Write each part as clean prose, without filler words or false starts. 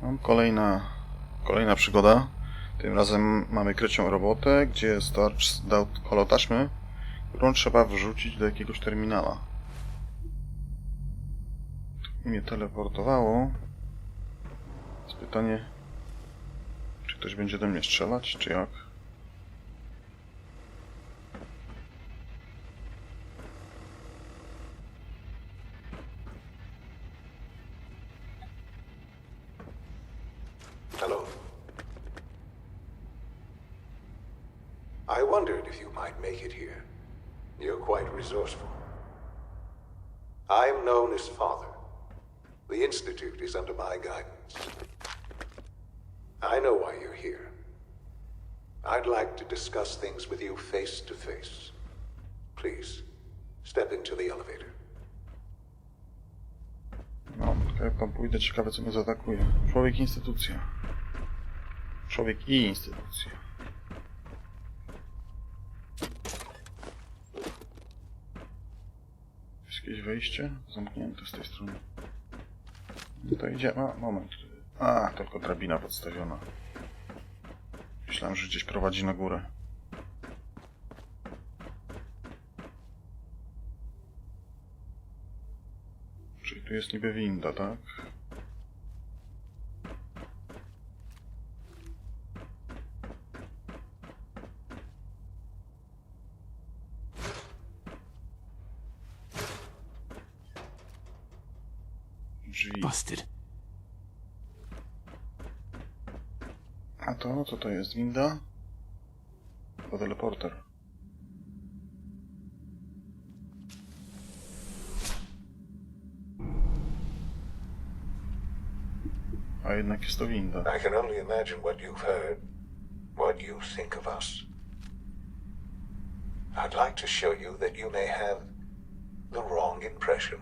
No, kolejna przygoda. Tym razem mamy Krecią robotę, gdzie Sturges dał taśmę, którą trzeba wrzucić do jakiegoś terminala. Mnie teleportowało. Jest pytanie, czy ktoś będzie do mnie strzelać, czy jak? Hello. I wondered if you might make it here. You're quite resourceful. I'm known as Father. The Instytut is under my guidance. I know why you're here. I'd like to discuss things with you face to face. Please, step into the elevator. No, jak tam pójdę, ciekawe co mnie zaatakuje. Człowiek instytucja. Człowiek i instytucja. Jest jakieś wejście? Zamknięte z tej strony. Tutaj idzie. A, moment. A, tylko drabina podstawiona. Myślałem, że gdzieś prowadzi na górę. Czyli tu jest niby winda, tak? Drzwi. Busted. A to, co to jest? Winda? To teleporter. A jednak jest to winda. I can only imagine what you've heard, what you think of us. I'd like to show you that you may have the wrong impression.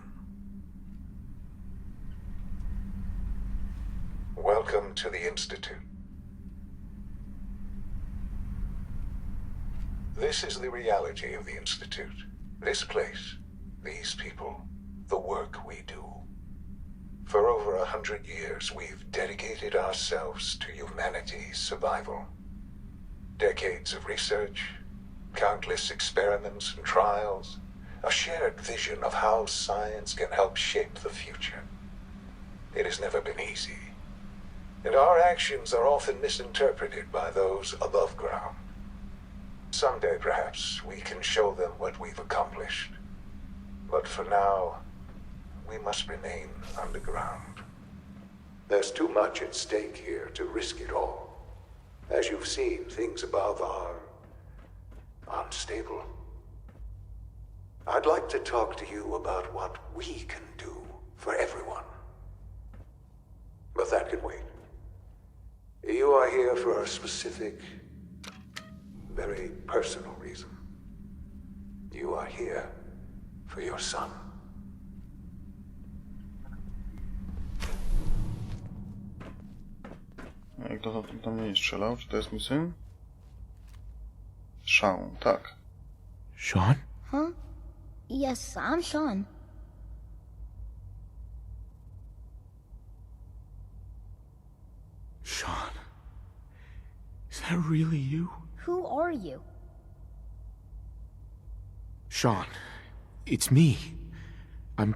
Welcome to the Instytut. This is the reality of the Instytut. This place, these people, the work we do. For over 100 years, we've dedicated ourselves to humanity's survival. Decades of research, countless experiments and trials, a shared vision of how science can help shape the future. It has never been easy, and our actions are often misinterpreted by those above ground. Someday, perhaps, we can show them what we've accomplished. But for now, we must remain underground. There's too much at stake here to risk it all. As you've seen, things above are unstable. I'd like to talk to you about what we can do for everyone. But that can wait. You are here for a specific, very personal reason. You are here for your son. Jak to do mnie nie strzelał? Czy to jest mój syn? Sean, tak. Sean? Huh? Yes, I'm Sean. Sean? Is that really you? Who are you? Sean, it's me. I'm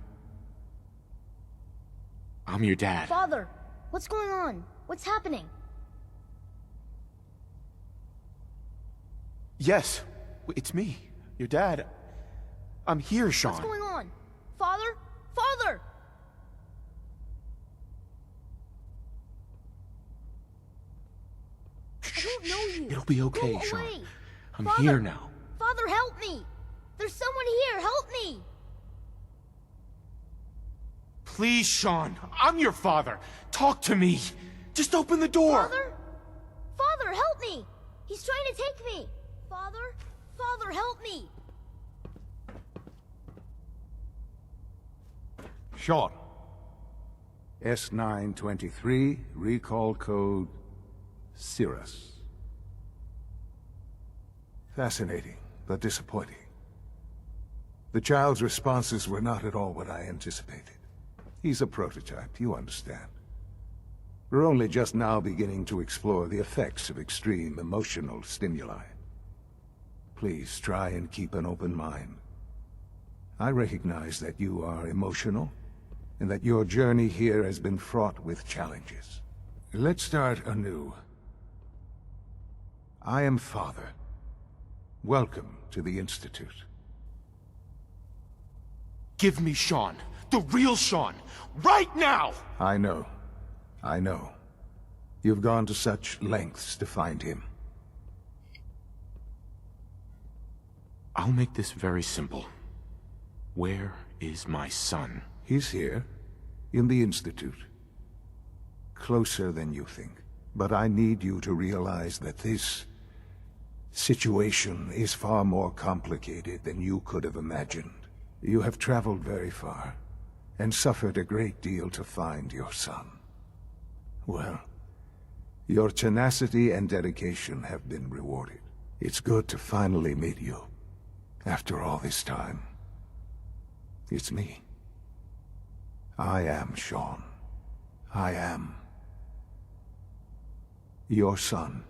your dad. Father, what's going on? What's happening? Yes, it's me, your dad. I'm here, Sean. What's going on? Father? Father! I don't know you. It'll be okay, Go Sean. away. I'm Father. here now. Father, help me! There's someone here, help me! Please, Sean, I'm your father. Talk to me. Just open the door. Father? Father, help me! He's trying to take me! Father? Father, help me! Sean. S923, recall code Cirrus. Fascinating, but disappointing. The child's responses were not at all what I anticipated. He's a prototype, you understand. We're only just now beginning to explore the effects of extreme emotional stimuli. Please try and keep an open mind. I recognize that you are emotional, and that your journey here has been fraught with challenges. Let's start anew. I am Father. Welcome to the Institute. Give me Sean. The real Sean. Right now! I know. I know. You've gone to such lengths to find him. I'll make this very simple. Where is my son? He's here, in the Institute. Closer than you think. But I need you to realize that this situation is far more complicated than you could have imagined. You have traveled very far, and suffered a great deal to find your son. Well, your tenacity and dedication have been rewarded. It's good to finally meet you, after all this time. It's me. I am Sean. I am your son.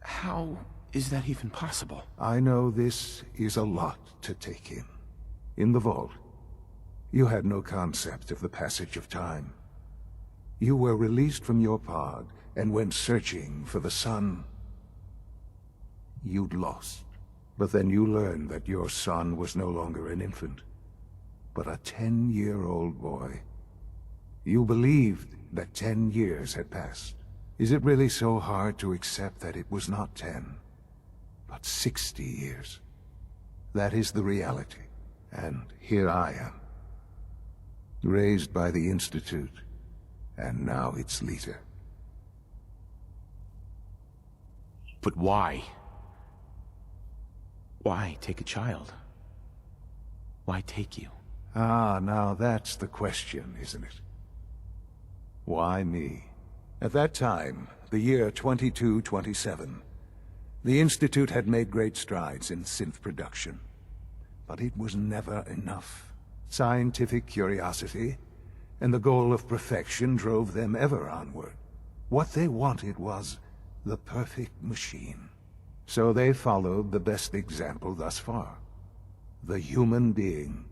How is that even possible? I know this is a lot to take in. In the vault, you had no concept of the passage of time. You were released from your pod and went searching for the son you'd lost. But then you learned that your son was no longer an infant, but a 10-year-old boy. You believed that 10 years had passed. Is it really so hard to accept that it was not 10, but 60 years? That is the reality. And here I am, raised by the Instytut, and now its leader. But why? Why take a child? Why take you? Ah, now that's the question, isn't it? Why me? At that time, the year 2227, the Institute had made great strides in synth production. But it was never enough. Scientific curiosity and the goal of perfection drove them ever onward. What they wanted was the perfect machine. So they followed the best example thus far. The human being.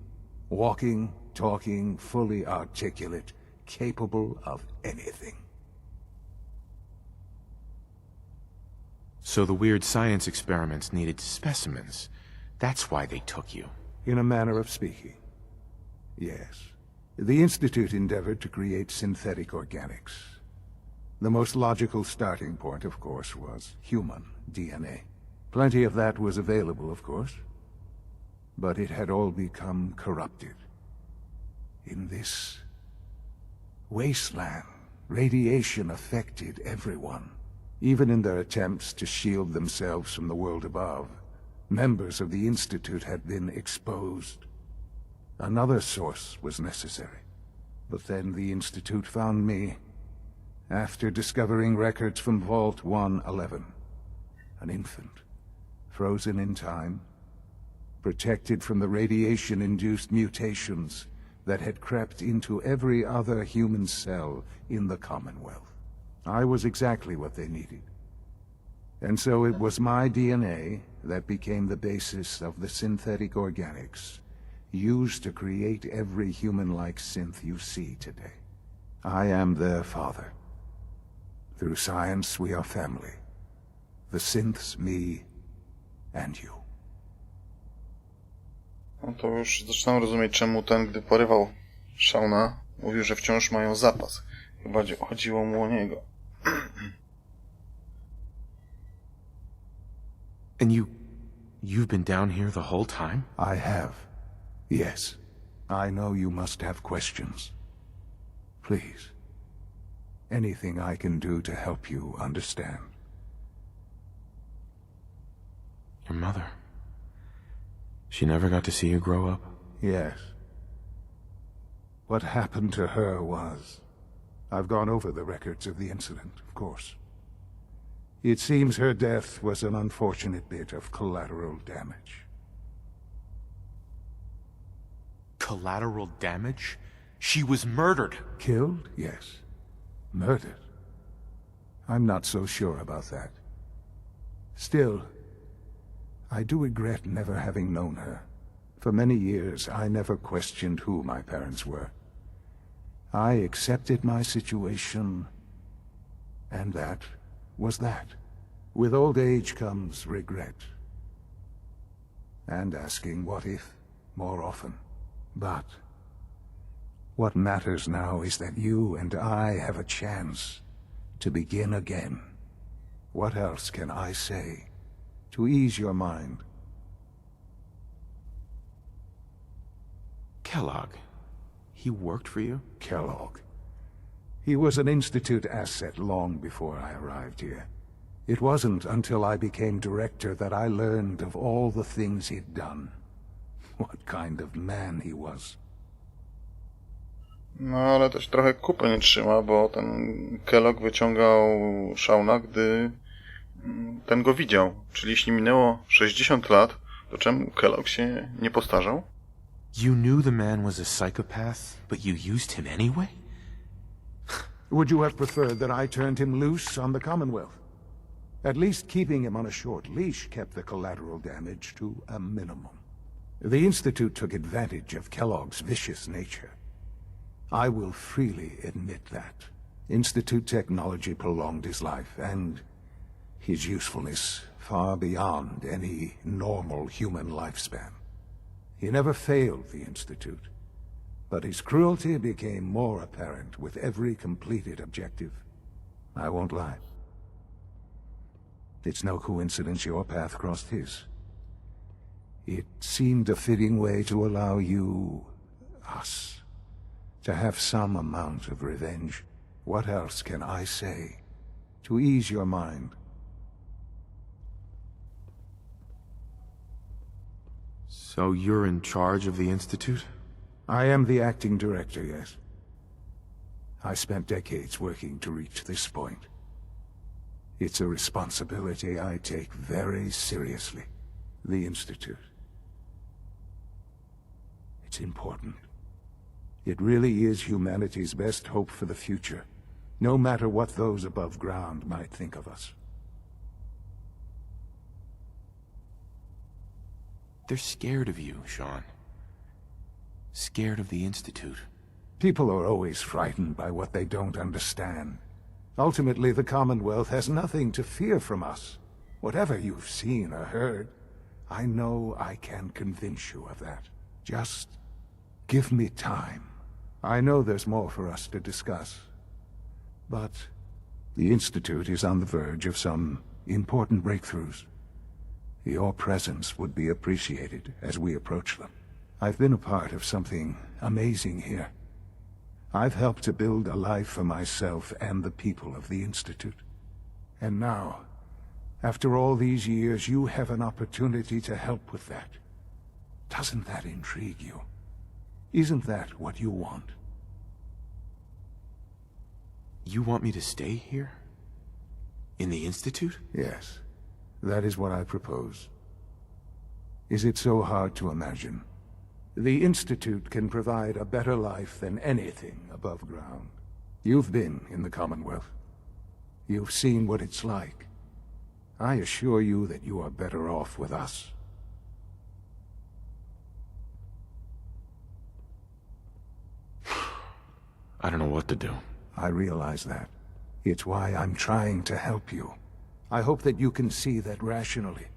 Walking, talking, fully articulate, capable of anything. So the weird science experiments needed specimens. That's why they took you. In a manner of speaking. Yes. The Institute endeavored to create synthetic organics. The most logical starting point, of course, was human DNA. Plenty of that was available, of course. But it had all become corrupted. In this wasteland, radiation affected everyone. Even in their attempts to shield themselves from the world above, members of the Institute had been exposed. Another source was necessary. But then the Institute found me, after discovering records from Vault 111. An infant, frozen in time, protected from the radiation-induced mutations that had crept into every other human cell in the Commonwealth. I was exactly what they needed. And so it was my DNA that became the basis of the synthetic organics used to create every human-like synth you see today. I am their father. Through science, we are family. The synths, me, and you. No to już zaczynam rozumieć, czemu ten, gdy porywał Shauna, mówił, że wciąż mają zapas. Chyba chodziło mu o niego. And you've been down here the whole time? I have. Yes. I know you must have questions. Please. Anything I can do to help you understand. Your mother. She never got to see you grow up? Yes. What happened to her was... I've gone over the records of the incident, of course. It seems her death was an unfortunate bit of collateral damage. Collateral damage? She was murdered. Killed? Yes. Murdered? I'm not so sure about that. Still, I do regret never having known her. For many years, I never questioned who my parents were. I accepted my situation, and that was that. With old age comes regret. And asking what if more often. But what matters now is that you and I have a chance to begin again. What else can I say to ease your mind? Kellogg. He worked for you? Kellogg. He was an Institute asset long before I arrived here. It wasn't until I became director that I learned of all the things he'd done. What kind of man he was. No, ale też trochę kupy nie trzyma, bo ten Kellogg wyciągał Shauna, gdy ten go widział. Czyli jeśli minęło 60 lat, to czemu Kellogg się nie postarzał? You knew the man was a psychopath, but you used him anyway? Would you have preferred that I turned him loose on the Commonwealth? At least keeping him on a short leash kept the collateral damage to a minimum. The Institute took advantage of Kellogg's vicious nature. I will freely admit that. Institute technology prolonged his life, and his usefulness far beyond any normal human lifespan. He never failed the Institute, but his cruelty became more apparent with every completed objective. I won't lie. It's no coincidence your path crossed his. It seemed a fitting way to allow you, us, to have some amount of revenge. What else can I say to ease your mind? So you're in charge of the Institute? I am the acting director, yes. I spent decades working to reach this point. It's a responsibility I take very seriously. The Institute. It's important. It really is humanity's best hope for the future, no matter what those above ground might think of us. They're scared of you, Sean. Scared of the Institute. People are always frightened by what they don't understand. Ultimately, the Commonwealth has nothing to fear from us. Whatever you've seen or heard, I know I can convince you of that. Just give me time. I know there's more for us to discuss. But the Institute is on the verge of some important breakthroughs. Your presence would be appreciated as we approach them. I've been a part of something amazing here. I've helped to build a life for myself and the people of the Institute. And now, after all these years, you have an opportunity to help with that. Doesn't that intrigue you? Isn't that what you want? You want me to stay here? In the Institute? Yes, that is what I propose. Is it so hard to imagine? The Institute can provide a better life than anything above ground. You've been in the Commonwealth. You've seen what it's like. I assure you that you are better off with us. I don't know what to do. I realize that. It's why I'm trying to help you. I hope that you can see that rationally.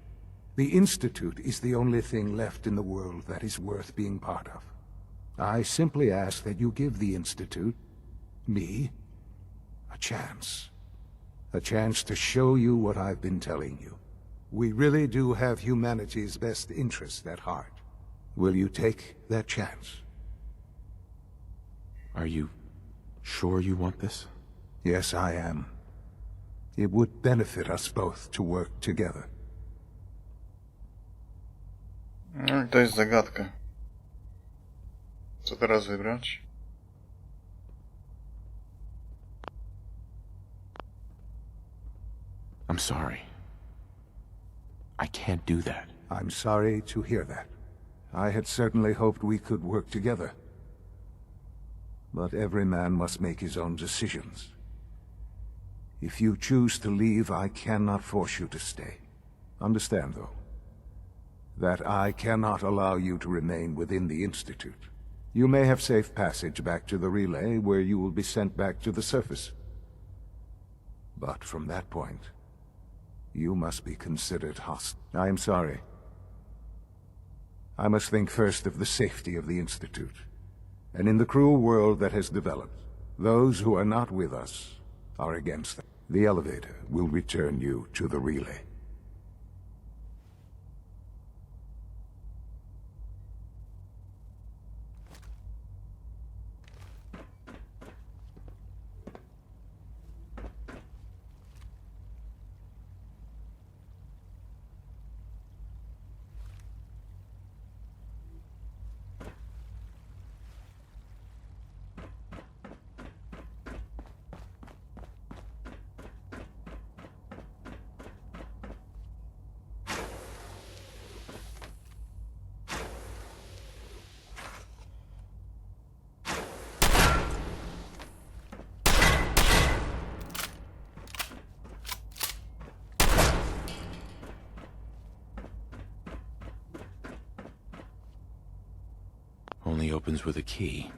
The Institute is the only thing left in the world that is worth being part of. I simply ask that you give the Institute, me, a chance. A chance to show you what I've been telling you. We really do have humanity's best interest at heart. Will you take that chance? Are you sure you want this? Yes, I am. It would benefit us both to work together. No i to jest zagadka. Co teraz wybrać? I'm sorry. I can't do that. I'm sorry to hear that. I had certainly hoped we could work together. but every man must make his own decisions. If you choose to leave, I cannot force you to stay. Understand, though, that I cannot allow you to remain within the Institute. You may have safe passage back to the relay, where you will be sent back to the surface. But from that point, you must be considered hostile. I am sorry. I must think first of the safety of the Institute. And in the cruel world that has developed, those who are not with us are against them. The elevator will return you to the relay. Only opens with a key.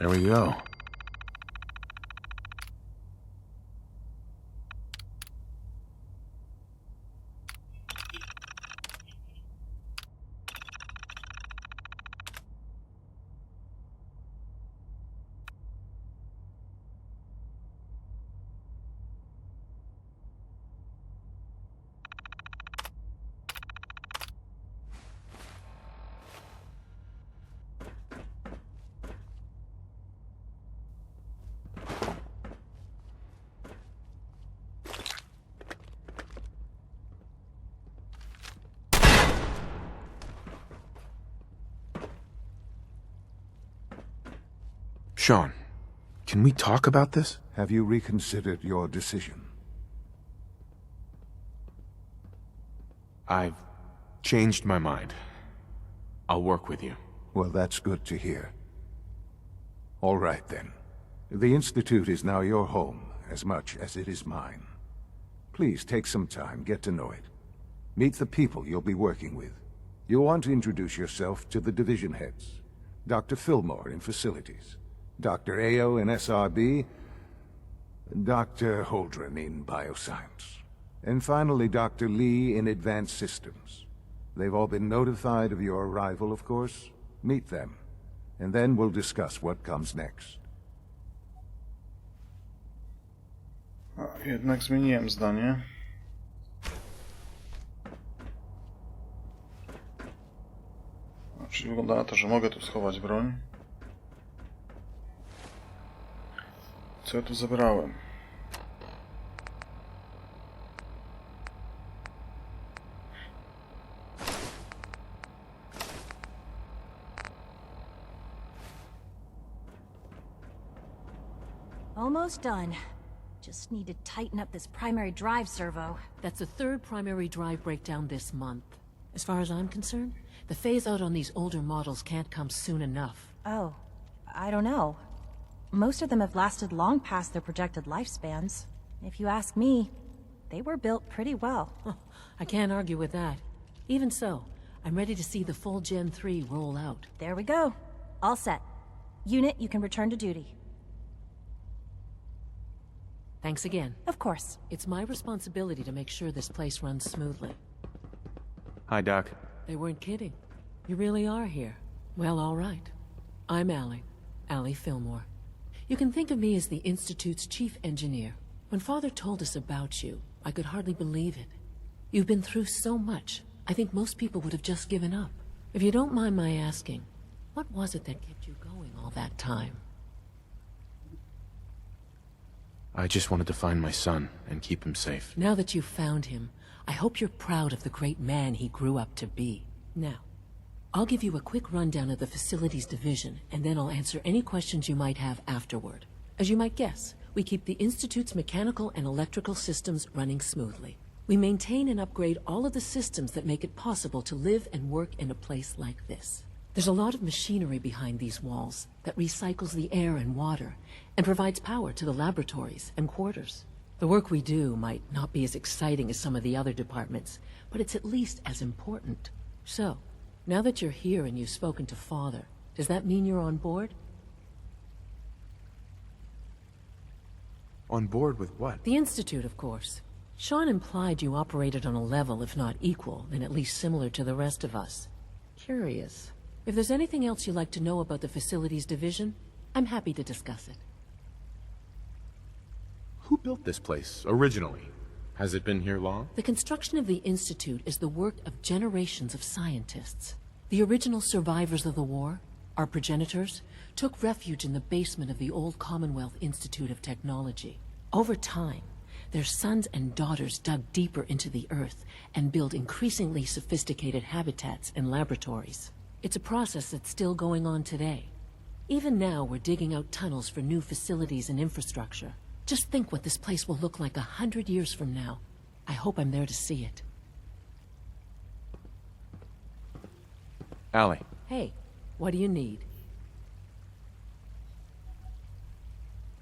There we go. Sean, can we talk about this? Have you reconsidered your decision? I've changed my mind. I'll work with you. Well, that's good to hear. All right, then. The Institute is now your home, as much as it is mine. Please take some time, get to know it. Meet the people you'll be working with. You'll want to introduce yourself to the division heads. Dr. Fillmore in Facilities, Dr. Ayo in SRB, Dr. Holdren in Bioscience, and finally Dr. Lee in Advanced Systems. They've all been notified of your arrival, of course. Meet them, and then we'll discuss what comes next. A, jednak zmieniłem zdanie. Czyli wygląda na to, że mogę tu schować broń. Co ja tu zabrałem? Almost done. Just need to tighten up this primary drive servo. That's the third primary drive breakdown this month. As far as I'm concerned, the phase-out on these older models can't come soon enough. Oh, I don't know. Most of them have lasted long past their projected lifespans. If you ask me, they were built pretty well. I can't argue with that. Even so, I'm ready to see the full Gen 3 roll out. There we go. All set. Unit, you can return to duty. Thanks again. Of course. It's my responsibility to make sure this place runs smoothly. Hi, Doc. They weren't kidding. You really are here. Well, all right. I'm Allie Fillmore. You can think of me as the Institute's chief engineer. When Father told us about you, I could hardly believe it. You've been through so much, I think most people would have just given up. If you don't mind my asking, what was it that kept you going all that time? I just wanted to find my son and keep him safe. Now that you've found him, I hope you're proud of the great man he grew up to be. Now, I'll give you a quick rundown of the Facilities Division, and then I'll answer any questions you might have afterward. As you might guess, we keep the Institute's mechanical and electrical systems running smoothly. We maintain and upgrade all of the systems that make it possible to live and work in a place like this. There's a lot of machinery behind these walls that recycles the air and water and provides power to the laboratories and quarters. The work we do might not be as exciting as some of the other departments, but it's at least as important. So, now that you're here and you've spoken to Father, does that mean you're on board? On board with what? The Institute, of course. Sean implied you operated on a level, if not equal, then at least similar to the rest of us. Curious. If there's anything else you'd like to know about the Facilities Division, I'm happy to discuss it. Who built this place, originally? Has it been here long? The construction of the Institute is the work of generations of scientists. The original survivors of the war, our progenitors, took refuge in the basement of the old Commonwealth Institute of Technology. Over time, their sons and daughters dug deeper into the earth and built increasingly sophisticated habitats and laboratories. It's a process that's still going on today. Even now, we're digging out tunnels for new facilities and infrastructure. Just think what this place will look like 100 years from now. I hope I'm there to see it. Allie. Hey, what do you need?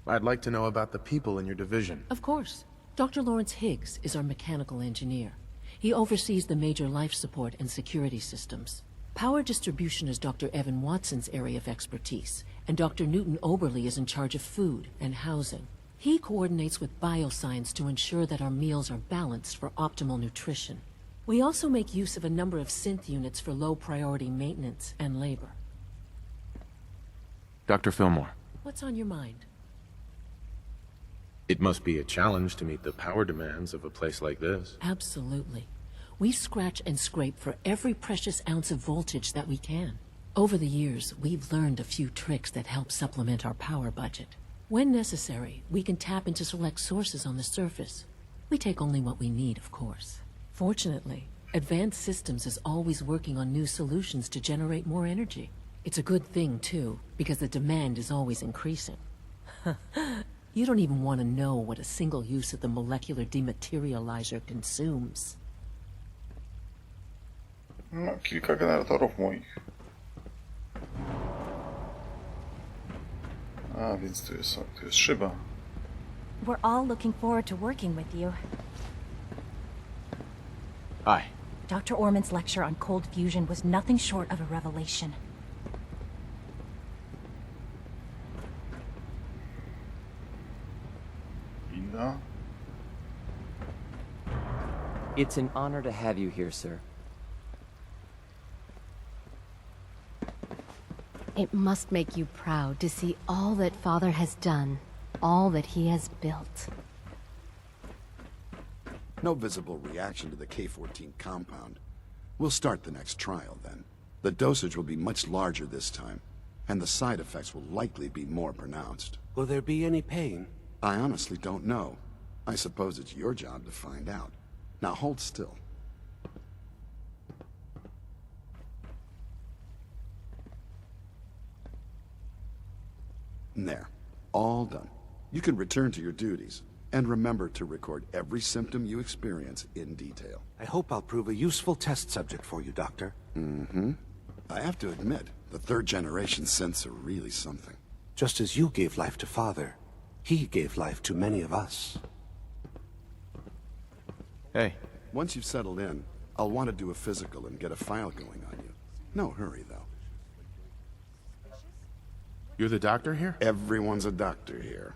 I'd like to know about the people in your division. Of course. Dr. Lawrence Higgs is our mechanical engineer. He oversees the major life support and security systems. Power distribution is Dr. Evan Watson's area of expertise, and Dr. Newton Oberly is in charge of food and housing. He coordinates with bioscience to ensure that our meals are balanced for optimal nutrition. We also make use of a number of synth units for low-priority maintenance and labor. Dr. Fillmore. What's on your mind? It must be a challenge to meet the power demands of a place like this. Absolutely. We scratch and scrape for every precious ounce of voltage that we can. Over the years, we've learned a few tricks that help supplement our power budget. When necessary, we can tap into select sources on the surface. We take only what we need, of course. Fortunately, Advanced Systems is always working on new solutions to generate more energy. It's a good thing, too, because the demand is always increasing. You don't even want to know what a single use of the molecular dematerializer consumes. No, kilka generatorów moich. A, więc tu jest szyba. We're all looking forward to working with you. Hi. Dr. Orman's lecture on cold fusion was nothing short of a revelation. Winda. It's an honor to have you here, sir. It must make you proud to see all that Father has done, all that he has built. No visible reaction to the K-14 compound. We'll start the next trial, then. The dosage will be much larger this time, and the side effects will likely be more pronounced. Will there be any pain? I honestly don't know. I suppose it's your job to find out. Now hold still. There. All done. You can return to your duties. And remember to record every symptom you experience in detail. I hope I'll prove a useful test subject for you, Doctor. Mm-hmm. I have to admit, the third-generation synths are really something. Just as you gave life to Father, he gave life to many of us. Hey. Once you've settled in, I'll want to do a physical and get a file going on you. No hurry, though. You're the doctor here? Everyone's a doctor here.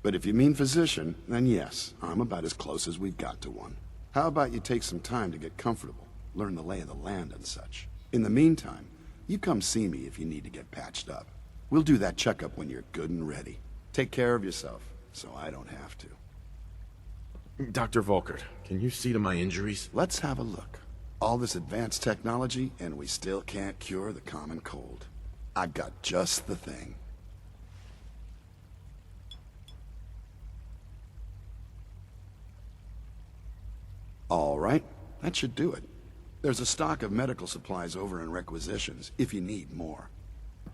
But if you mean physician, then yes, I'm about as close as we've got to one. How about you take some time to get comfortable, learn the lay of the land and such. In the meantime, you come see me if you need to get patched up. We'll do that checkup when you're good and ready. Take care of yourself, so I don't have to. Dr. Volkert, can you see to my injuries? Let's have a look. All this advanced technology, and we still can't cure the common cold. I've got just the thing. All right, that should do it. There's a stock of medical supplies over in requisitions, if you need more.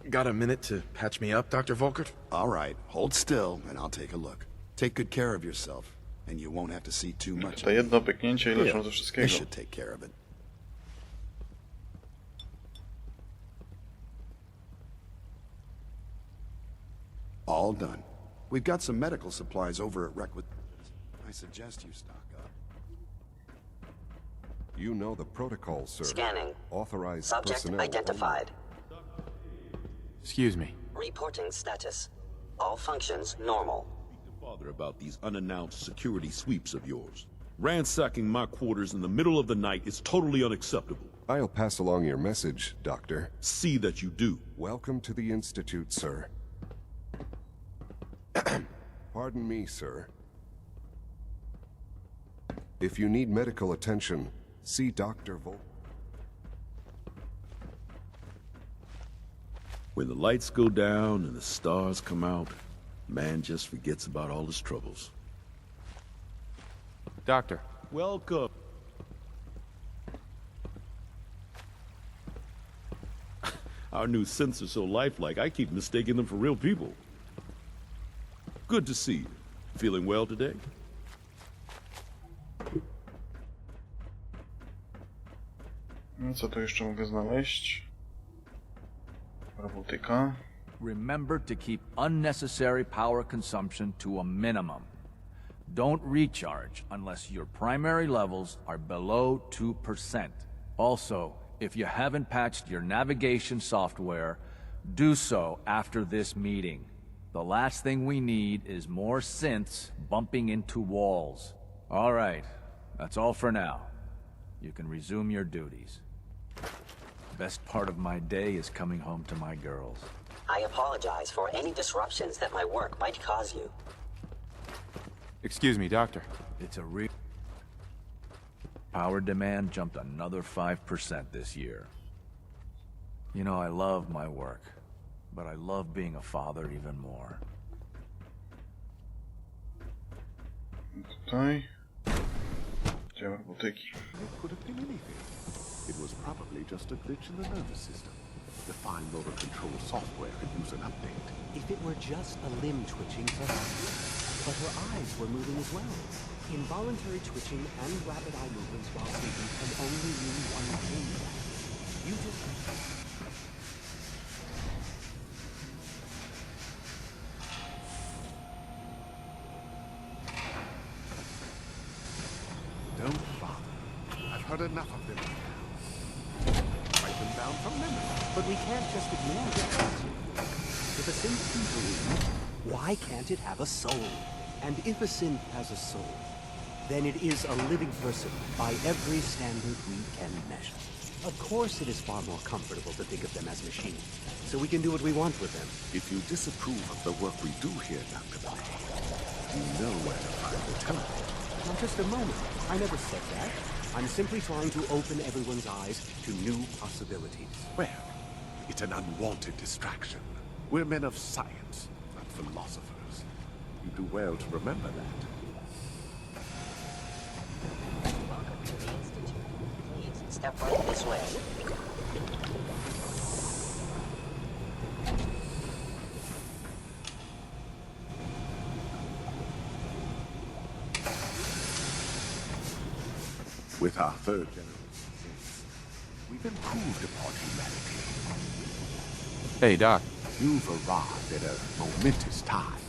Got a minute to patch me up, Dr. Volkert? All right, hold still, and I'll take a look. Take good care of yourself, and you won't have to see too much. To jedno pyknięcie i leczą ze I wszystkiego. should take care of it. All done. We've got some medical supplies over at requisitions. I suggest you stock up. You know the protocol, sir. Scanning. Authorized Subject personnel identified. Excuse me. Reporting status. All functions normal. Father about these unannounced security sweeps of yours. Ransacking my quarters in the middle of the night is totally unacceptable. I'll pass along your message, Doctor. See that you do. Welcome to the Institute, sir. Pardon me, sir. If you need medical attention, see Dr. Volkert. When the lights go down and the stars come out, man just forgets about all his troubles. Doctor. Welcome. Our new synths are so lifelike, I keep mistaking them for real people. Good to see you. Feeling well today? No, co tu jeszcze mogę znaleźć? Robotyka. Remember to keep unnecessary power consumption to a minimum. Don't recharge unless your primary levels are below 2%. Also, if you haven't patched your navigation software, do so after this meeting. The last thing we need is more synths bumping into walls. All right, that's all for now. You can resume your duties. Best part of my day is coming home to my girls. I apologize for any disruptions that my work might cause you. Excuse me, Doctor. It's a real... Power demand jumped another 5% this year. You know, I love my work, but I love being a father even more. Tutaj. Dział robotyki. It could have been anything. It was probably just a glitch in the nervous system. The fine motor control software could use an update. If it were just a limb twitching, perhaps. But her eyes were moving as well. Involuntary twitching and rapid eye movements while sleeping can only mean one thing. You just... Don't bother. I've heard enough of them. Write them down from memory. But we can't just ignore them. If a synth can breathe, why can't it have a soul? And if a synth has a soul, then it is a living person by every standard we can measure. Of course it is far more comfortable to think of them as machines, so we can do what we want with them. If you disapprove of the work we do here, Dr. Blake, you know where to find the teleporter. Now just a moment. I never said that. I'm simply trying to open everyone's eyes to new possibilities. Well, it's an unwanted distraction. We're men of science, not philosophers. You do well to remember that. Welcome to the Institute. Please step right this way. With our third generation synths, we've improved upon humanity. Hey, Doc. You've arrived at a momentous time.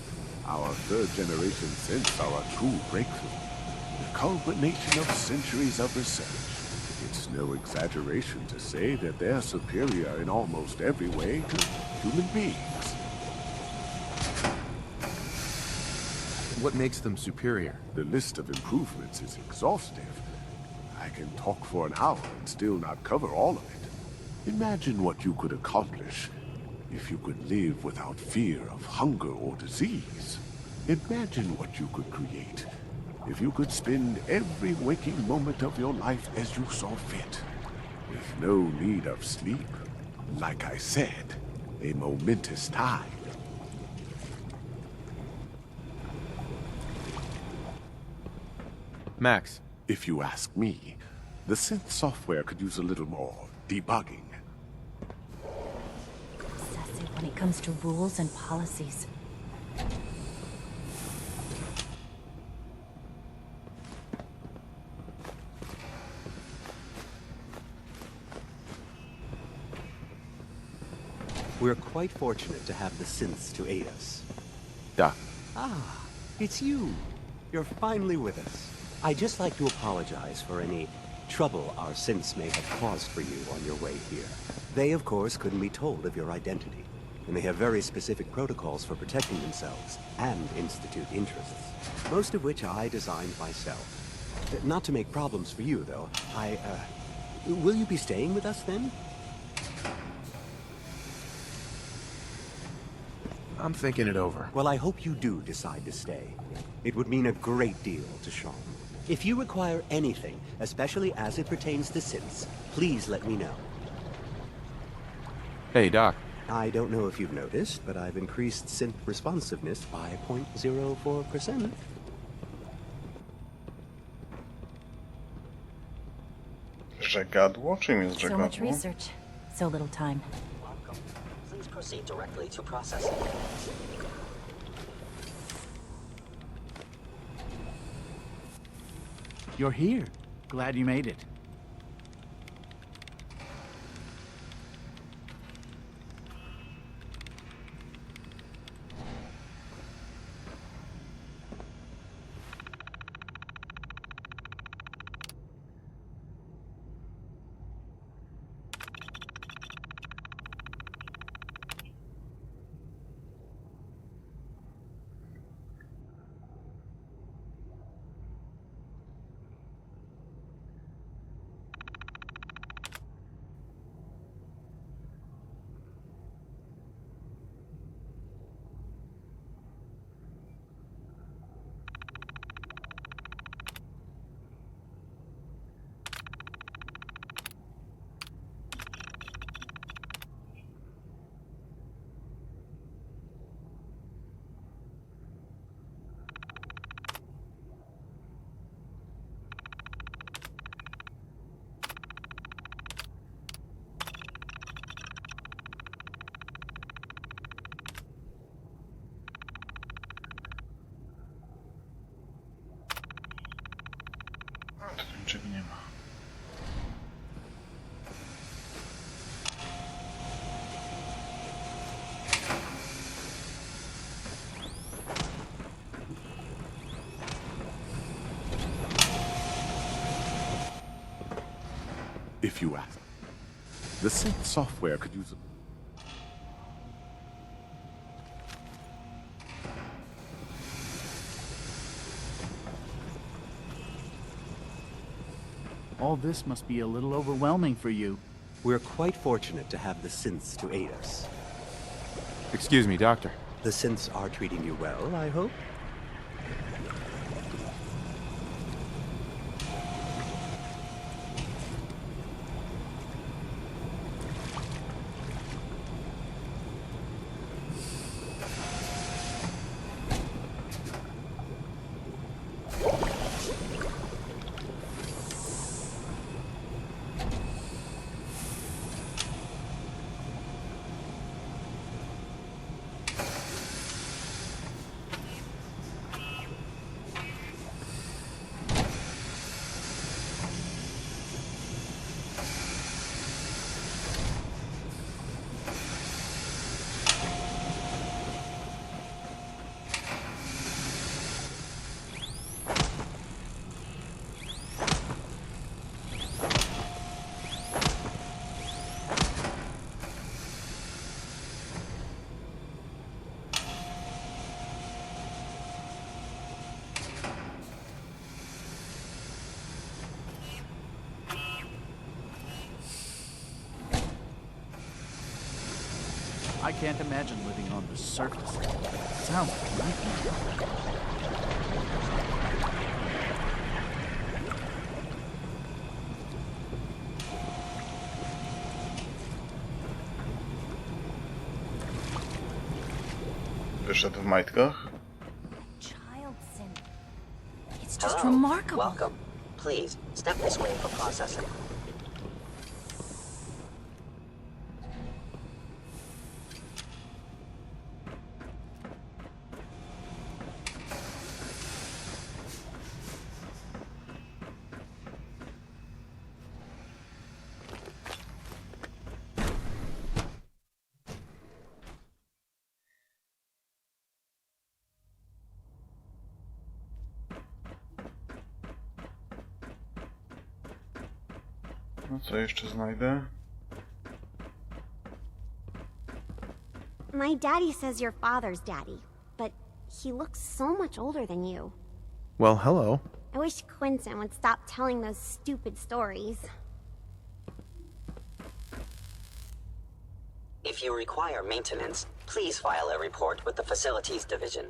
Our third generation synths are a true breakthrough. The culmination of centuries of research. It's no exaggeration to say that they're superior in almost every way to human beings. What makes them superior? The list of improvements is exhaustive. I can talk for an hour and still not cover all of it. Imagine what you could accomplish if you could live without fear of hunger or disease. Imagine what you could create if you could spend every waking moment of your life as you saw fit, with no need of sleep. Like I said, a momentous time. Max. If you ask me, the synth software could use a little more debugging. Obsessive when it comes to rules and policies. We're quite fortunate to have the synths to aid us. Doc. Ah, it's you. You're finally with us. I'd just like to apologize for any trouble our synths may have caused for you on your way here. They, of course, couldn't be told of your identity, and they have very specific protocols for protecting themselves and Institute interests, most of which I designed myself. Not to make problems for you, though. Will you be staying with us, then? I'm thinking it over. Well, I hope you do decide to stay. It would mean a great deal to Sean. If you require anything, especially as it pertains to synths, please let me know. Hey, Doc. I don't know if you've noticed, but I've increased synth responsiveness by 0.04%. Żegadło? Czym jest So żegadło? much research, so little time. Welcome. Please proceed directly to processing. You're here. Glad you made it. Niczego nie ma. If you ask. The synth software could use... All this must be a little overwhelming for you. We're quite fortunate to have the synths to aid us. Excuse me, Doctor. The synths are treating you well, I hope? I can't imagine living on the surface. Sounds like a nightmare. Wyszedł w majtkach. Child sin. It's just remarkable. Welcome. Please, step this way for processing. No co jeszcze znajdę? My daddy says your father's daddy, but he looks so much older than you. Well, hello. I wish Quentin would stop telling those stupid stories. If you require maintenance, please file a report with the Facilities Division.